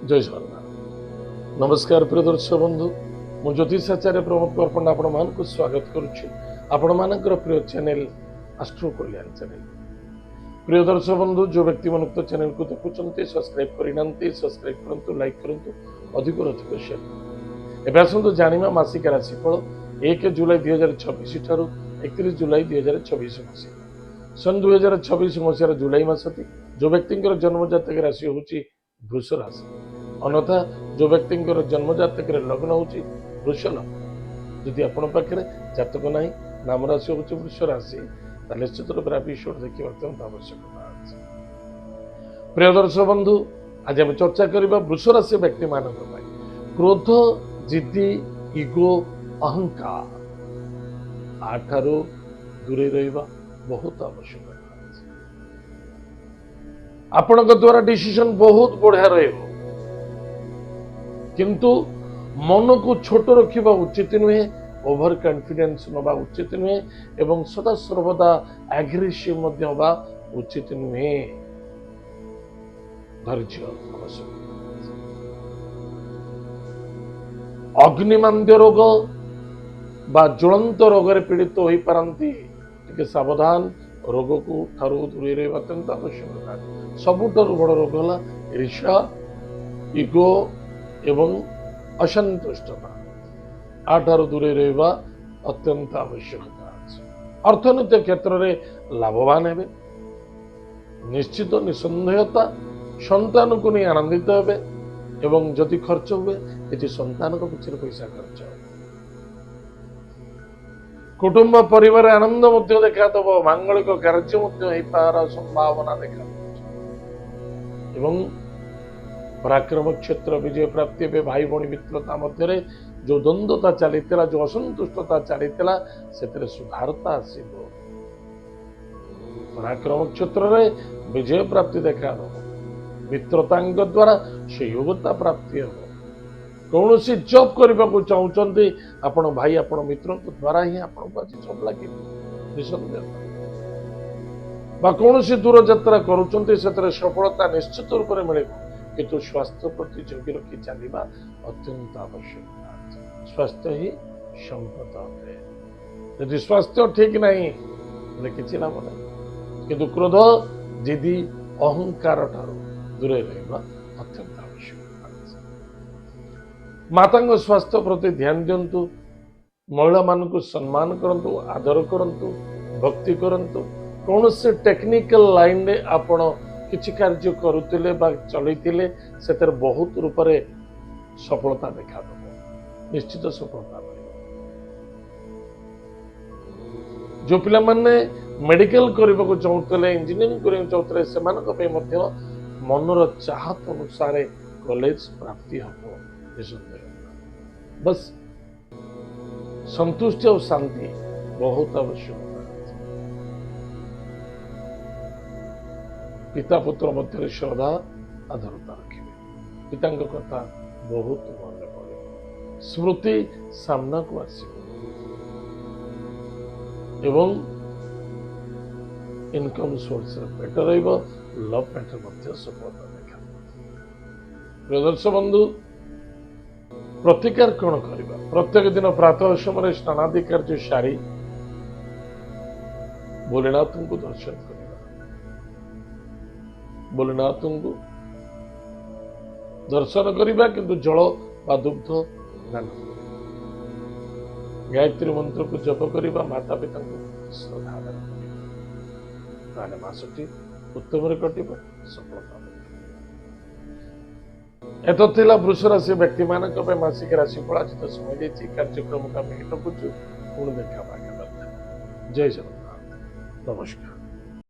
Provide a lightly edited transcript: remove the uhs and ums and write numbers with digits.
जय जगन्नाथ। नमस्कार प्रिय दर्शक बंधु, मु ज्योतिषाचार्य प्रमोद कर्पण आपण मानक स्वागत करुच्ची आपण मानकर प्रिय चैनल एस्ट्रो कल्याण चैनल। प्रिय दर्शक बंधु, जो व्यक्ति मन उक्त चैनल को देखुचंती सब्सक्राइब करिनांती सब्सक्राइब करंतु, लाइक करंतु, अधिक अधिक शेयर। एबे आसंतु जानिमा मासिक राशिफल 1 जुलाई 2026 ठारू 31 जुलाई 2026 मसीहा। सन 2026 मसीहार जुलाई मासटी जो व्यक्ति जन्म जातक राशि होची वृष राशि, अन्यथा जो व्यक्ति जन्म जातक लग्न होची वृष लग्न। यदि आपण पाखे जातक नहीं नाम राशि होची वृष राशि, ताले निश्चित रूप से एपिसोड देखिए अत्यंत आवश्यकता अछि। प्रिय दर्शक बंधु, आज आम चर्चा करबा वृष राशि व्यक्ति मानक पई क्रोध, जिद्दी, इगो, अहंकार आठारू दूरे रहिबा बहुत आवश्यक। आपण द्वारा डिसीजन बहुत बढ़िया रहिबो, किंतु मन को छोट रखिबा उचित नुहे, ओवर कॉन्फिडेंस नबा उचित नुहे एवं सदा सर्वदा एग्रेसिव मध्य होबा उचित नुहे। धैर्य आवश्यक। अग्निमांद्य रोग बा ज्वलंत रोग रे पीड़ित होई पारंती, टिके सावधान। रोग को ठारू दूरे रहिबा अत्यंत आवश्यक। सबुठारू बड़ रोग है ईर्ष्या, इगो एवं असंतुष्टता। आठारू दूरे रहिबा अत्यंत आवश्यकता अछि। अर्थनैतिक क्षेत्र में लाभवान हेबे, निश्चित निसंदेहता संतान को नहीं आनंदित हेबे एवं जदि खर्च हुए ये संतान को पिछले पैसा खर्च हो। कुटुंब परिवार आनंद देखा दब, मांगलिक कार्य संभावना देखा एवं पराक्रम क्षेत्र विजय प्राप्ति हे। भाई भाई मित्रता मध्य जो द्वंद्वता चली, जो असंतुष्टता चली से सुधारता आसब। पराक्रम क्षेत्र में विजय प्राप्ति देखा दब, मित्रता द्वारा सहयोगिता प्राप्ति हो। कौन सी जॉब करने को चाहते आपण भाई आपण मित्र द्वारा ही आपको आज जॉब लगे निसंदेह। कौन सी दूर यात्रा करुँच सफलता निश्चित रूप से मिले, किंतु स्वास्थ्य प्रति जगी रखी चलवा अत्यंत आवश्यक। स्वास्थ्य ही संपद है। यदि स्वास्थ्य ठीक नहीं कि लाभ नहीं, किंतु क्रोध, जिदी, अहंकार ठारू दूरे रहिबा अत्यंत आवश्यक। माता स्वास्थ्य प्रति ध्यान दिंतु, महिला मान को सम्मान करंतु, आदर करंतु, भक्ति करंतु। कौन से टेक्निकल लाइन रे आपण किछि कार्य करुतिले बा चलैतिले सेतर बहुत रूप से सफलता देखा दब, निश्चित सफलता मिलिबो। जो पिला माने मेडिकल करबा को चाहूतले, इंजीनियरिंग करबा चाहूतले, सेमानक पे मध्य मनर चाहत अनुसार कॉलेज प्राप्ति हबो। बस संतुष्टि और शांति बहुत आवश्यक। पिता पुत्र मध्य श्रद्धा आदरता रखिए। पिता कथा बहुत मन पड़े, स्मृति सामना को आसव एवं income source better love matter मध्य सफलता देखा। प्रदर्शक बंधु, प्रतिकार कौन करबा? प्रत्येक दिन प्रातः समय स्नानादि कार्य सारी भोलेनाथ को दर्शन करबा। भोलेनाथ को दर्शन करबा, किंतु जल बा दुग्ध दान करबा। गायत्री मंत्र को जप करबा, माता पिता को श्रद्धा दान करबा। मासटी उत्तम कटिब, सफलता। एत वृष राशि व्यक्ति मानक मासिक राशिफल। आज तो समय देती कार्यक्रम का रखुचु। पुणी देखा। जय जगन्नाथ। नमस्कार।